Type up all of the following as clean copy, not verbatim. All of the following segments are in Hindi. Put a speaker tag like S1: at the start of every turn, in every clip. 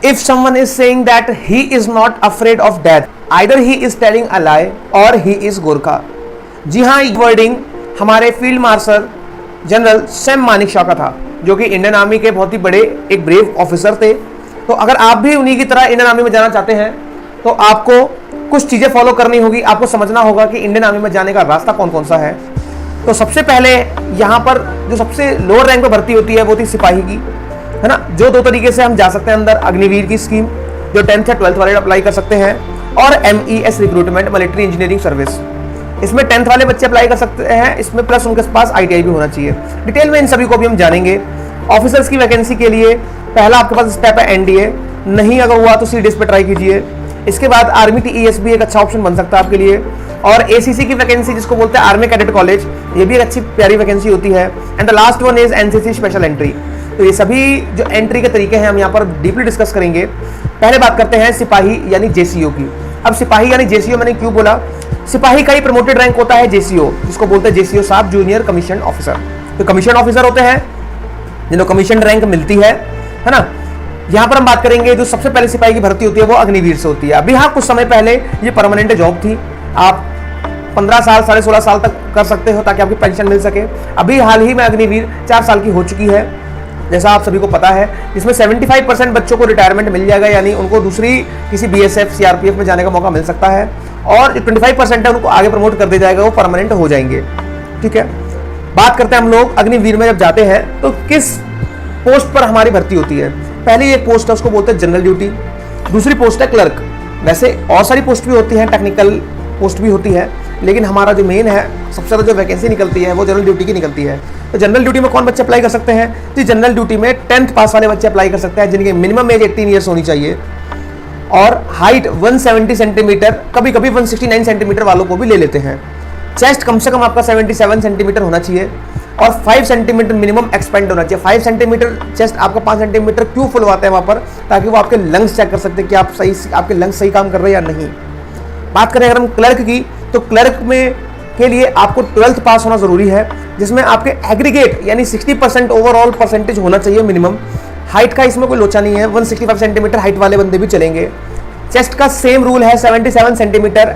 S1: If someone is saying that he is not afraid of death, either he is telling a lie or he is Gorkha. जी हाँ, ये वर्डिंग हमारे field marshal general Sam Manekshaw का था, जो कि इंडियन आर्मी के बहुत ही बड़े एक ब्रेव ऑफिसर थे। तो अगर आप भी उन्हीं की तरह इंडियन आर्मी में जाना चाहते हैं तो आपको कुछ चीज़ें फॉलो करनी होगी। आपको समझना होगा कि इंडियन आर्मी में जाने का रास्ता कौन कौन सा है। तो सबसे पहले यहाँ पर जो सबसे लोअर रैंक पर भर्ती होती है वो थी सिपाही की, है ना। जो दो तरीके से हम जा सकते हैं अंदर, अग्निवीर की स्कीम जो 10th या 12th वाले अप्लाई कर सकते हैं, और MES recruitment military engineering service, इसमें 10th वाले बच्चे अप्लाई कर सकते हैं। इसमें प्लस उनके पास ITI भी होना चाहिए। डिटेल में इन सभी को भी हम जानेंगे। ऑफिसर्स की वैकेंसी के लिए पहला आपके पास स्टेप है NDA, नहीं अगर हुआ तो CDS पे ट्राई कीजिए। इसके बाद आर्मी TES भी एक अच्छा ऑप्शन बन सकता है आपके लिए, और ACC की वैकेंसी जिसको बोलते हैं आर्मी कैडेट कॉलेज, ये भी एक अच्छी प्यारी वैकेंसी होती है। And the last one is NCC special entry. तो ये सभी जो एंट्री के तरीके हैं हम यहाँ पर डीपली डिस्कस करेंगे। पहले बात करते हैं सिपाही यानी JCO की। अब सिपाही यानी JCO मैंने क्यों बोला, सिपाही का ही प्रमोटेड रैंक होता है JCO, जिसको बोलते हैं JCO साहब जूनियर कमीशन ऑफिसर। तो कमीशन ऑफिसर होते हैं जिन्हें कमीशन रैंक मिलती है ना। यहाँ पर हम बात करेंगे जो सबसे पहले सिपाही की भर्ती होती है वो अग्निवीर से होती है। अभी हाँ, कुछ समय पहले ये परमानेंट जॉब थी, आप 15 साल 16.5 साल तक कर सकते हो ताकि आपकी पेंशन मिल सके। अभी हाल ही में अग्निवीर 4 साल की हो चुकी है, जैसा आप सभी को पता है। इसमें 75% बच्चों को रिटायरमेंट मिल जाएगा, यानी उनको दूसरी किसी BSF CRPF में जाने का मौका मिल सकता है, और 25% है उनको आगे प्रमोट कर दिया जाएगा, वो परमानेंट हो जाएंगे। ठीक है, बात करते हैं हम लोग अग्निवीर में जब जाते हैं तो किस पोस्ट पर हमारी भर्ती होती है। पहली एक पोस्ट है उसको बोलते हैं जनरल ड्यूटी, दूसरी पोस्ट है क्लर्क। वैसे और सारी पोस्ट भी होती हैं, टेक्निकल पोस्ट भी होती है, लेकिन हमारा जो मेन है सबसे ज़्यादा जो वैकेंसी निकलती है वो जनरल ड्यूटी की निकलती है। तो जनरल ड्यूटी में कौन बच्चे अप्लाई कर सकते हैं, तो जनरल ड्यूटी में 10th पास वाले बच्चे अप्लाई कर सकते हैं, जिनकी मिनिमम एज 18 ईयर्स होनी चाहिए, और हाइट 170 सेंटीमीटर, कभी कभी 169 सेंटीमीटर वालों को भी ले लेते हैं। चेस्ट कम से कम आपका 77 सेंटीमीटर होना चाहिए, और 5 सेंटीमीटर मिनिमम एक्सपेंड होना चाहिए। 5 सेंटीमीटर चेस्ट आपका 5 सेंटीमीटर क्यों फुलवाते हैं वहाँ पर, ताकि वो आपके लंग्स चेक कर सकते हैं कि आप सही, आपके लंग्स सही काम कर रहे हैं या नहीं। बात करें अगर हम क्लर्क की, तो क्लर्क में के लिए आपको 12th पास होना जरूरी है, जिसमें आपके एग्रीगेट यानी 60% ओवरऑल परसेंटेज होना चाहिए मिनिमम। हाइट का इसमें कोई लोचा नहीं है, 165 सेंटीमीटर हाइट वाले बंदे भी चलेंगे। चेस्ट का सेम रूल है, 77 सेंटीमीटर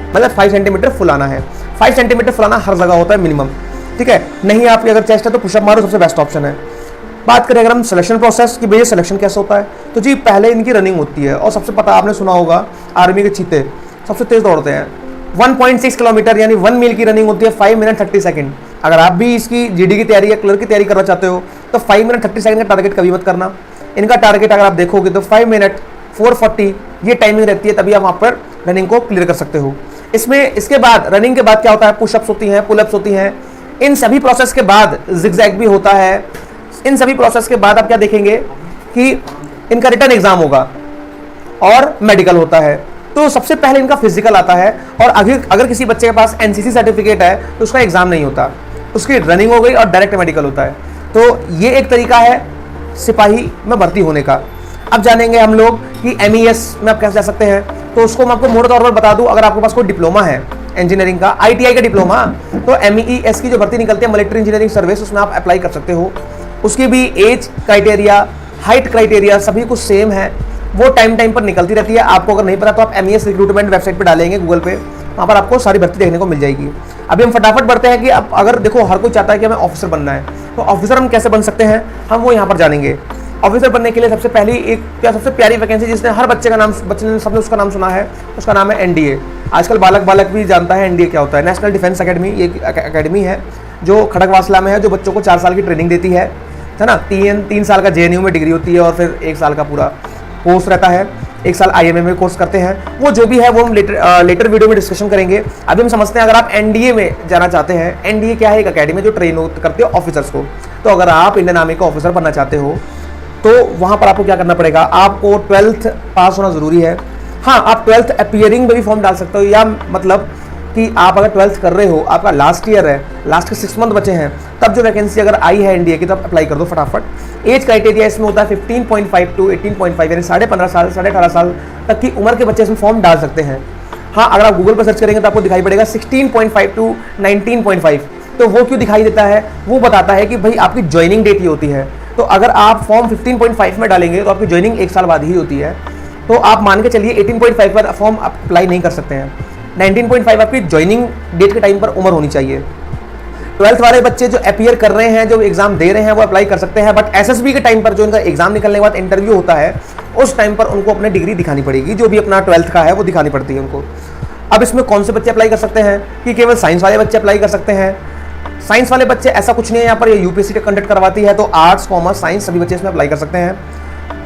S1: मतलब 5 सेंटीमीटर फुलाना है। 5 सेंटीमीटर फुलाना हर जगह होता है मिनिमम, ठीक है। नहीं आपकी अगर चेस्ट है तो पुशअप मारो, सबसे बेस्ट ऑप्शन है। बात करें अगर हम सिलेक्शन प्रोसेस की, भैया सिलेक्शन कैसे होता है, तो जी पहले इनकी रनिंग होती है, और सबसे पता आपने सुना होगा आर्मी के चीते सबसे तेज दौड़ते हैं। 1.6 किलोमीटर यानी 1 मील की रनिंग होती है 5 मिनट 30 सेकंड। अगर आप भी इसकी GD की तैयारी या क्लर्क की तैयारी करना चाहते हो तो 5 मिनट 30 सेकंड का टारगेट कभी मत करना। इनका टारगेट अगर आप देखोगे तो 5 मिनट 440 ये टाइमिंग रहती है, तभी आप वहाँ पर रनिंग को क्लियर कर सकते हो। इसमें इसके बाद रनिंग के बाद क्या होता है, पुशअप्स होती हैं, पुलअप्स होती हैं। इन सभी प्रोसेस के बाद जिगजैग भी होता है। इन सभी प्रोसेस के बाद आप क्या देखेंगे कि इनका रिटर्न एग्जाम होगा और मेडिकल होता है। तो सबसे पहले इनका फिजिकल आता है, और अगर किसी बच्चे के पास NCC सर्टिफिकेट है तो उसका एग्जाम नहीं होता, उसकी रनिंग हो गई और डायरेक्ट मेडिकल होता है। तो ये एक तरीका है सिपाही में भर्ती होने का। अब जानेंगे हम लोग कि MES में आप कैसे जा सकते हैं, तो उसको मैं आपको मोटे तौर पर बता दूं। अगर आपके पास कोई डिप्लोमा है इंजीनियरिंग का, ITI का डिप्लोमा, तो MES की जो भर्ती निकलती है मिलिट्री इंजीनियरिंग सर्विस, उसमें आप अप्लाई कर सकते हो। उसकी भी एज क्राइटेरिया, हाइट क्राइटेरिया सभी कुछ सेम है, वो टाइम पर निकलती रहती है। आपको अगर नहीं पता तो आप MES रिक्रूटमेंट वेबसाइट पे डालेंगे गूगल पे, वहाँ पर आपको सारी भर्ती देखने को मिल जाएगी। अभी हम फटाफट बढ़ते हैं कि अब अगर देखो हर कोई चाहता है कि हमें ऑफिसर बनना है, तो ऑफिसर हम कैसे बन सकते हैं, हम वो यहाँ पर जानेंगे। ऑफिसर बनने के लिए सबसे पहली एक सबसे प्यारी वैकेंसी जिसने हर बच्चे ने सबने उसका नाम सुना है, उसका नाम है NDA। आजकल बालक भी जानता है NDA क्या होता है, नेशनल डिफेंस अकेडमी। ये अकेडमी है जो खड़गवासला में है, जो बच्चों को 4 साल की ट्रेनिंग देती है ना। 3 साल का JNU में डिग्री होती है, और फिर 1 साल का पूरा कोर्स रहता है। 1 साल IMA में कोर्स करते हैं। वो जो भी है वो हम लेटर वीडियो में डिस्कशन करेंगे। अभी हम समझते हैं अगर आप NDA में जाना चाहते हैं। NDA क्या है, एक अकेडमी जो ट्रेन करते हो ऑफिसर्स को। तो अगर आप इंडियन आर्मी का ऑफिसर बनना चाहते हो तो वहाँ पर आपको क्या करना पड़ेगा, आपको 12th पास होना ज़रूरी है। हाँ, आप 12th अपीयरिंग में भी फॉर्म डाल सकते हो, या मतलब कि आप अगर 12th कर रहे हो, आपका लास्ट ईयर है, लास्ट के 6 मंथ बचे हैं, तब जो वैकेंसी अगर आई है NDA की तब अप्लाई कर दो फटाफट। एज क्राइटेरिया इसमें होता है 15.5 टू 18.5 यानी 15.5 साल 18.5 साल तक की उम्र के बच्चे इसमें फॉर्म डाल सकते हैं। हाँ, अगर आप गूगल पर सर्च करेंगे तो आपको दिखाई पड़ेगा 16.5 टू 19.5। तो वो क्यों दिखाई देता है, वो बताता है कि भाई आपकी ज्वाइनिंग डेट ही होती है। तो अगर आप फॉर्म 15.5 में डालेंगे तो आपकी ज्वाइनिंग 1 साल बाद ही होती है। तो आप मान के चलिए 18.5 पर फॉर्म अप्लाई नहीं कर सकते हैं। 19.5 आपकी ज्वाइनिंग डेट के टाइम पर उम्र होनी चाहिए। 12th वाले बच्चे जो अपीयर कर रहे हैं, जो एग्जाम दे रहे हैं, वो अप्लाई कर सकते हैं, बट एसएसबी के टाइम पर जो इनका एग्जाम निकलने के बाद इंटरव्यू होता है, उस टाइम पर उनको अपनी डिग्री दिखानी पड़ेगी, जो भी अपना 12th का है वो दिखानी पड़ती है उनको। अब इसमें कौन से बच्चे अप्लाई कर सकते हैं कि केवल साइंस वाले बच्चे अप्लाई कर सकते हैं? साइंस वाले बच्चे ऐसा कुछ नहीं है, यहाँ पर यूपीएससी कंडक्ट करवाती है, तो आर्ट्स कॉमर्स साइंस सभी बच्चे इसमें अप्लाई कर सकते हैं,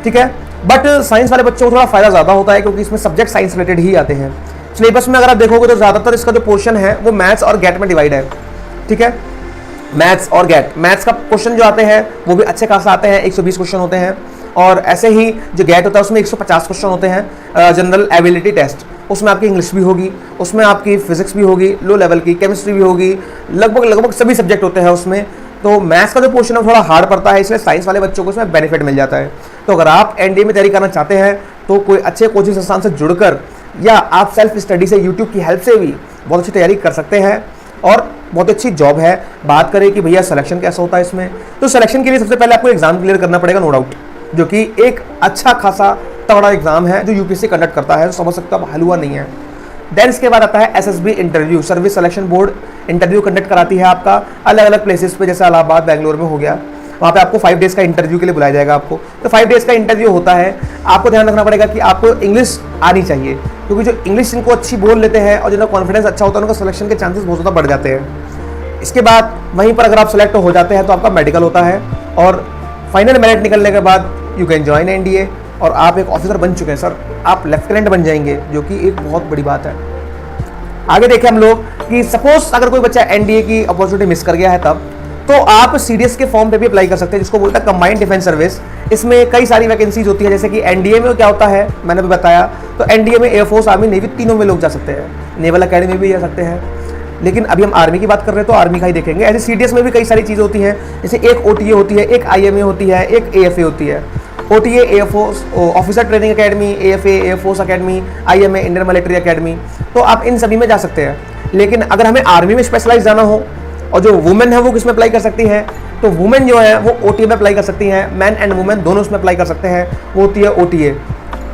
S1: ठीक है। बट साइंस वाले बच्चों को थोड़ा फायदा ज़्यादा होता है क्योंकि इसमें सब्जेक्ट साइंस रिलेटेड ही आते हैं। सिलेबस में अगर आप देखोगे तो ज़्यादातर इसका जो पोर्शन है वो मैथ्स और गेट में डिवाइड है, ठीक है। मैथ्स और गेट, मैथ्स का क्वेश्चन जो आते हैं वो भी अच्छे खासा आते हैं, 120 क्वेश्चन होते हैं, और ऐसे ही जो गेट होता है उसमें 150 क्वेश्चन होते हैं। जनरल एबिलिटी टेस्ट, उसमें आपकी इंग्लिश भी होगी, उसमें आपकी फिजिक्स भी होगी, लो लेवल की केमिस्ट्री भी होगी, लगभग सभी सब्जेक्ट होते हैं उसमें। तो मैथ्स का जो पोर्शन है थोड़ा हार्ड पड़ता है, इसलिए साइंस वाले बच्चों को इसमें बेनिफिट मिल जाता है। तो अगर आप एनडीए में तैयारी करना चाहते हैं तो कोई अच्छे कोचिंग संस्थान से जुड़कर या आप सेल्फ स्टडी से यूट्यूब की हेल्प से भी बहुत अच्छी तैयारी कर सकते हैं और बहुत अच्छी जॉब है। बात करें कि भैया सिलेक्शन कैसा होता है इसमें, तो सिलेक्शन के लिए सबसे पहले आपको एग्जाम क्लियर करना पड़ेगा, नो डाउट, जो कि एक अच्छा खासा तगड़ा एग्जाम है जो यूपीएससी कंडक्ट करता है, तो समझ सकते हो आप हलवा नहीं है। देन इसके बाद आता है SSB interview, service selection board interview conduct कराती है आपका अलग अलग प्लेसेस पे, जैसे इलाहाबाद, बेंगलोर में हो गया, वहाँ पे आपको 5 डेज़ का इंटरव्यू के लिए बुलाया जाएगा आपको। तो 5 डेज़ का इंटरव्यू होता है, आपको ध्यान रखना पड़ेगा कि आपको इंग्लिश आनी चाहिए, क्योंकि जो इंग्लिश इनको अच्छी बोल लेते हैं और जिनका कॉन्फिडेंस अच्छा होता है उनका सिलेक्शन के चांसेस बहुत ज़्यादा बढ़ जाते हैं। इसके बाद वहीं पर अगर आप सेलेक्ट हो जाते हैं तो आपका मेडिकल होता है और फाइनल मेरिट निकलने के बाद यू कैन ज्वाइन एनडीए और आप एक ऑफिसर बन चुके हैं सर, आप लेफ्टिनेंट बन जाएंगे, जो कि एक बहुत बड़ी बात है। आगे देखें हम लोग कि सपोज अगर कोई बच्चा एनडीए की अपॉर्चुनिटी मिस कर गया है तब, तो आप सीडीएस के फॉर्म पे भी अप्लाई कर सकते हैं, जिसको बोलता है कंबाइंड डिफेंस सर्विस। इसमें कई सारी वैकेंसीज होती है, जैसे कि एनडीए में क्या होता है मैंने भी बताया, तो एनडीए में एयरफोर्स, आर्मी, नेवी तीनों में लोग जा सकते हैं, नेवल अकेडमी में भी जा सकते हैं, लेकिन अभी हम आर्मी की बात कर रहे हैं तो आर्मी का ही देखेंगे। ऐसे सीडीएस में भी कई सारी चीज़ें होती हैं, जैसे एक ओटीए होती है, एक आईएमए होती है, एक एएफए होती है। OTA air force officer training academy, AFA air force academy, IMA Indian military academy, तो आप इन सभी में जा सकते हैं। लेकिन अगर हमें आर्मी में स्पेशलाइज जाना हो, और जो वुमेन है वो किस में अप्लाई कर सकती है, तो वुमेन जो है वो ओटीए में अप्लाई कर सकती हैं, मैन एंड वुमेन दोनों उसमें अप्लाई कर सकते हैं। वो होती है ओटीए,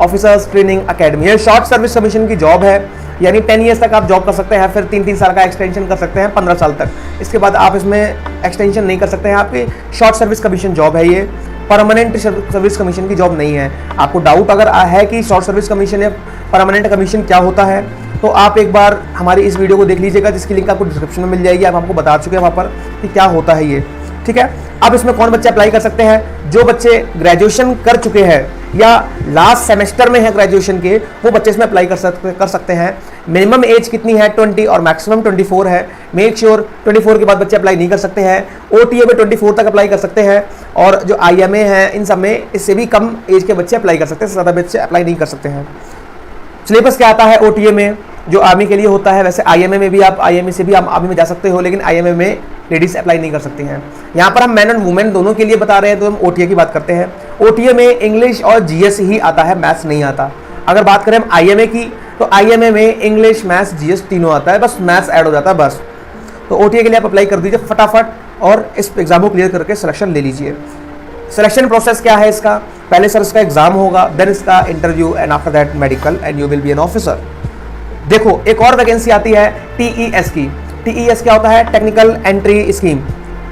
S1: ऑफिसर्स ट्रेनिंग अकेडमी। ये शॉर्ट सर्विस कमीशन की जॉब है, यानी 10 ईयर्स तक आप जॉब कर सकते हैं, फिर 3-3 साल का एक्सटेंशन कर सकते हैं 15 साल तक। इसके बाद आप इसमें एक्सटेंशन नहीं कर सकते हैं, आपकी शॉर्ट सर्विस कमीशन जॉब है, ये परमानेंट सर्विस कमीशन की जॉब नहीं है। आपको डाउट अगर है कि शॉर्ट सर्विस कमीशन या परमानेंट कमीशन क्या होता है, तो आप एक बार हमारी इस वीडियो को देख लीजिएगा, जिसकी लिंक आपको डिस्क्रिप्शन में मिल जाएगी। आप आपको बता चुके हैं वहाँ पर कि क्या होता है ये, ठीक है। अब इसमें कौन बच्चे अप्लाई कर सकते हैं? जो बच्चे ग्रेजुएशन कर चुके हैं या लास्ट सेमेस्टर में है ग्रेजुएशन के, वो बच्चे इसमें अप्लाई कर सकते हैं। मिनिमम एज कितनी है? 20 और मैक्सिमम 24 है। मेक श्योर 24 के बाद बच्चे अप्लाई नहीं कर सकते हैं। ओटीए में 24 तक अप्लाई कर सकते हैं, और जो आईएमए है इन सब में इससे भी कम एज के बच्चे अप्लाई कर सकते हैं, ज़्यादा बच्चे अप्लाई नहीं कर सकते हैं। सिलेबस क्या आता है ओटीए में, जो आर्मी के लिए होता है, वैसे आईएमए में भी आप आईएमए से भी आप आर्मी में जा सकते हो, लेकिन आईएमए में लेडीज अप्लाई नहीं कर सकती हैं। यहाँ पर हम मैन एंड वुमेन दोनों के लिए बता रहे हैं, तो हम ओटीए की बात करते हैं। ओटीए में इंग्लिश और जीएस ही आता है, मैथ्स नहीं आता। अगर बात करें हम आईएमए की, तो आईएमए में इंग्लिश, मैथ्स, जीएस तीनों आता है, बस मैथ्स ऐड हो जाता है बस। तो ओटीए के लिए आप अप्लाई कर दीजिए फटाफट और इस एग्जाम को क्लियर करके सिलेक्शन ले लीजिए। सिलेक्शन प्रोसेस क्या है इसका? पहले सर इसका एग्जाम होगा, देन इसका interview, and after that medical, and you will be an officer. देखो एक और वैकेंसी आती है टीईएस की। टीईएस क्या होता है? टेक्निकल एंट्री स्कीम,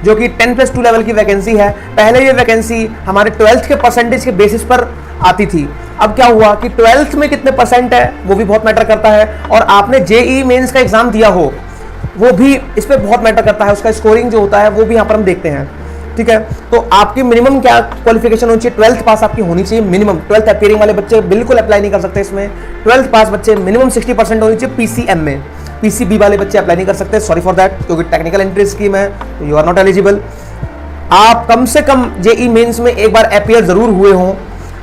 S1: जो कि 10+2 लेवल की वैकेंसी है। पहले ये वैकेंसी हमारे 12th के परसेंटेज के बेसिस पर आती थी। अब क्या हुआ कि 12th में कितने परसेंट है वो भी बहुत मैटर करता है, और आपने जेईई मेंस का एग्जाम दिया हो वो भी इस पर बहुत मैटर करता है। उसका स्कोरिंग जो होता है वो भी यहाँ पर हम देखते हैं, ठीक है। तो आपकी मिनिमम क्या क्वालिफिकेशन होनी चाहिए? 12th पास आपकी होनी चाहिए मिनिमम। 12th अपीयरिंग वाले बच्चे बिल्कुल अप्लाई नहीं कर सकते इसमें। 12th पास बच्चे मिनिमम 60% होनी चाहिए पीसीएम में। पीसीबी वाले बच्चे अप्लाई नहीं कर सकते, सॉरी फॉर दैट, क्योंकि टेक्निकल एंट्री स्कीम है, तो यू आर नॉट एलिजिबल। आप कम से कम जेईई मेंस में एक बार अपीयर जरूर हुए हों।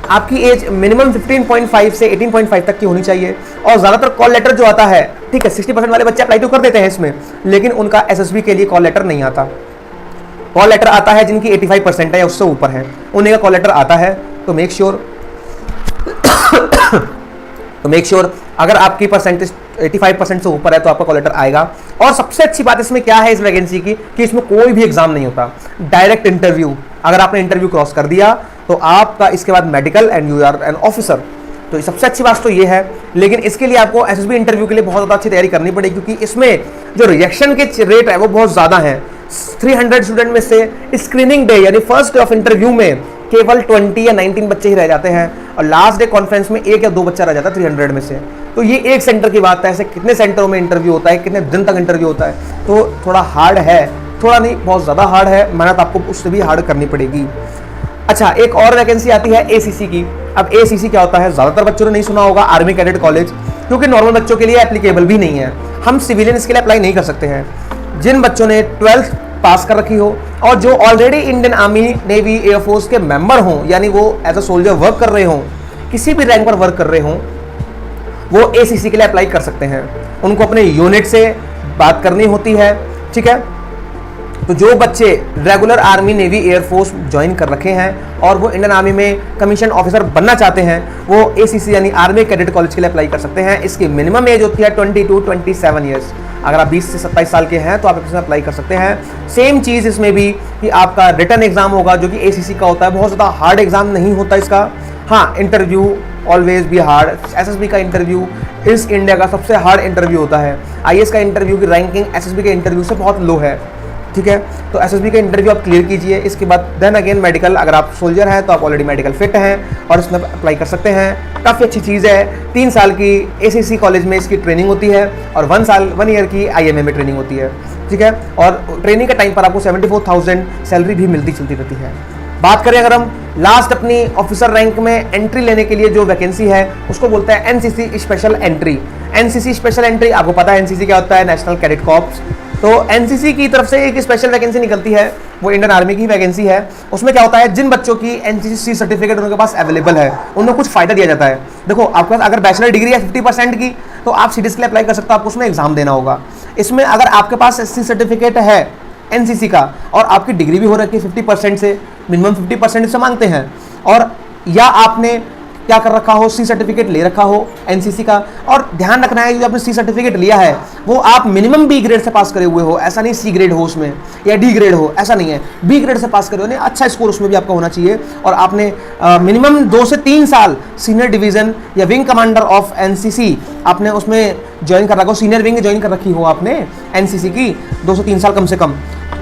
S1: आपकी एज मिनिमम 15.5 से 18.5 तक की होनी चाहिए, और ज़्यादातर कॉल लेटर जो आता है, ठीक है, 60% वाले बच्चे अप्लाई तो कर देते हैं इसमें, लेकिन उनका एसएसबी के लिए कॉल लेटर नहीं आता। कॉल लेटर आता है जिनकी 85% है या उससे ऊपर है, उन्हीं का कॉल लेटर आता है। तो मेक श्योर अगर आपकी परसेंटेज 85% से ऊपर है तो आपका कॉल लेटर आएगा। और सबसे अच्छी बात इसमें क्या है इस वैकेंसी की, कि इसमें कोई भी एग्जाम नहीं होता, डायरेक्ट इंटरव्यू। अगर आपने इंटरव्यू क्रॉस कर दिया तो आपका इसके बाद medical and you are an officer. तो सबसे अच्छी बात तो ये है, लेकिन इसके लिए आपको एसएसबी इंटरव्यू के लिए बहुत ज़्यादा अच्छी तैयारी करनी पड़ेगी, क्योंकि इसमें जो रिजेक्शन के रेट है वो बहुत ज़्यादा है। 300 स्टूडेंट में से स्क्रीनिंग डे यानी फर्स्ट डे ऑफ इंटरव्यू में केवल 20 या 19 बच्चे ही रह जाते हैं, और लास्ट डे कॉन्फ्रेंस में 1 या 2 बच्चा रह जाता है 300 में से। तो ये एक सेंटर की बात है, ऐसे कितने सेंटरों में इंटरव्यू होता है, कितने दिन तक इंटरव्यू होता है, तो थोड़ा हार्ड है, थोड़ा नहीं बहुत ज़्यादा हार्ड है, मेहनत आपको उससे भी हार्ड करनी पड़ेगी। अच्छा, एक और वैकेंसी आती है एसीसी की। अब एसीसी क्या होता है, ज़्यादातर बच्चों ने नहीं सुना होगा, आर्मी कैडेट कॉलेज, क्योंकि नॉर्मल बच्चों के लिए एप्लीकेबल भी नहीं है, हम सिविलियन इसके लिए अप्लाई नहीं कर सकते हैं। जिन बच्चों ने 12th पास कर रखी हो और जो already Indian army, navy, air force के मेंबर हों, यानी वो एज अ सोल्जर वर्क कर रहे हों, किसी भी रैंक पर वर्क कर रहे हों, वो एसीसी के लिए अप्लाई कर सकते हैं। उनको अपने यूनिट से बात करनी होती है, ठीक है। तो जो बच्चे regular army, navy, air force join कर रखे हैं और वो इंडियन आर्मी में कमीशन ऑफिसर बनना चाहते हैं, वो एसीसी यानी आर्मी कैडेट कॉलेज के लिए अप्लाई कर सकते हैं। इसकी मिनिमम एज होती है 22 to 27 ईयर्स। अगर आप 20 से 27 साल के हैं तो आप इसमें अप्लाई कर सकते हैं। सेम चीज़ इसमें भी कि आपका रिटन एग्जाम होगा, जो कि एसीसी का होता है, बहुत ज़्यादा हार्ड एग्जाम नहीं होता इसका। हाँ, इंटरव्यू ऑलवेज भी हार्ड। एसएसबी का इंटरव्यू इस इंडिया का सबसे हार्ड इंटरव्यू होता है। आईएएस का इंटरव्यू की रैंकिंग एसएसबी के इंटरव्यू से बहुत लो है, ठीक है। तो एसएसबी का इंटरव्यू आप क्लियर कीजिए, इसके बाद देन अगेन मेडिकल। अगर आप सोल्जर हैं तो आप ऑलरेडी मेडिकल फिट हैं और इसमें अप्लाई कर सकते हैं। काफ़ी अच्छी चीज़ है। 3 साल की एसीसी कॉलेज में इसकी ट्रेनिंग होती है और 1 ईयर की आईएमए में ट्रेनिंग होती है, ठीक है। और ट्रेनिंग के टाइम पर आपको 74,000 सैलरी भी मिलती चलती रहती है। बात करें अगर हम लास्ट अपनी ऑफिसर रैंक में एंट्री लेने के लिए जो वैकेंसी है उसको बोलते हैं NCC special entry. NCC special entry, आपको पता है एनसीसी क्या होता है, नेशनल कैडेट कॉर्प्स। तो एनसीसी की तरफ से एक स्पेशल वैकेंसी निकलती है, वो इंडियन आर्मी की वैकेंसी है। उसमें क्या होता है, जिन बच्चों की एनसीसी सर्टिफिकेट उनके पास अवेलेबल है उनको कुछ फायदा दिया जाता है। देखो, आपके पास अगर बैचलर डिग्री है 50% की, तो आप सीडीएस के लिए अप्लाई कर सकते हो, आपको उसमें एग्जाम देना होगा। इसमें अगर आपके पास एससी सर्टिफिकेट है एनसीसी का और आपकी डिग्री भी हो रखी है 50% से, मिनिमम 50% से मांगते हैं, और या आपने क्या कर रखा हो, सी सर्टिफिकेट ले रखा हो एनसीसी का। और ध्यान रखना है कि जो आपने सी सर्टिफिकेट लिया है वो आप मिनिमम बी ग्रेड से पास करे हुए हो, ऐसा नहीं सी ग्रेड हो उसमें या डी ग्रेड हो, ऐसा नहीं है, बी ग्रेड से पास करे हो, नहीं अच्छा स्कोर उसमें भी आपका होना चाहिए। और आपने मिनिमम 2 से 3 साल सीनियर डिवीजन या विंग कमांडर ऑफ एनसीसी आपने उसमें ज्वाइन कर रखा हो, सीनियर विंग ज्वाइन कर रखी हो आपने एनसीसी की 2 से 3 साल कम से कम।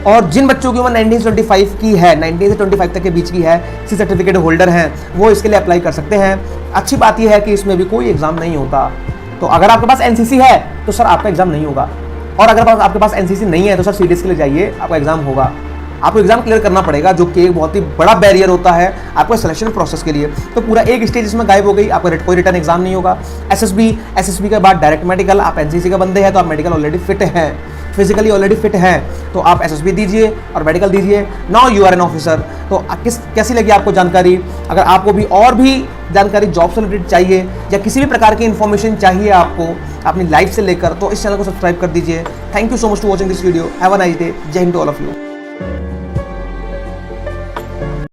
S1: और जिन बच्चों की उम्र 19 से 25 की है, 19 से 25 तक के बीच की है, सी सर्टिफिकेट होल्डर हैं, वो इसके लिए अप्लाई कर सकते हैं। अच्छी बात यह है कि इसमें भी कोई एग्जाम नहीं होता। तो अगर आपके पास एनसीसी है तो सर आपका एग्जाम नहीं होगा, और अगर आपके पास एनसीसी नहीं है तो सर सीडीएस के लिए जाइए, आपका एग्जाम होगा। आपको एग्जाम क्लियर करना पड़ेगा, जो कि एक बहुत ही बड़ा बैरियर होता है आपको सिलेक्शन प्रोसेस के लिए। तो पूरा एक स्टेज इसमें गायब हो गई, आपका कोई रिटर्न एग्जाम नहीं होगा। एसएसबी के बाद डायरेक्ट मेडिकल। आप एनसीसी के बंदे हैं तो आप मेडिकल ऑलरेडी फिट हैं, फिजिकली ऑलरेडी फिट हैं, तो आप एसएसबी दीजिए और मेडिकल दीजिए। Now you are an officer. तो कैसी लगी आपको जानकारी? अगर आपको भी और भी जानकारी जॉब से रिलेटेड चाहिए या किसी भी प्रकार की इन्फॉर्मेशन चाहिए आपको अपनी लाइफ से लेकर, तो इस चैनल को सब्सक्राइब कर दीजिए। Thank you so much to watching this video. Have a nice day. Jai Hind to all of you.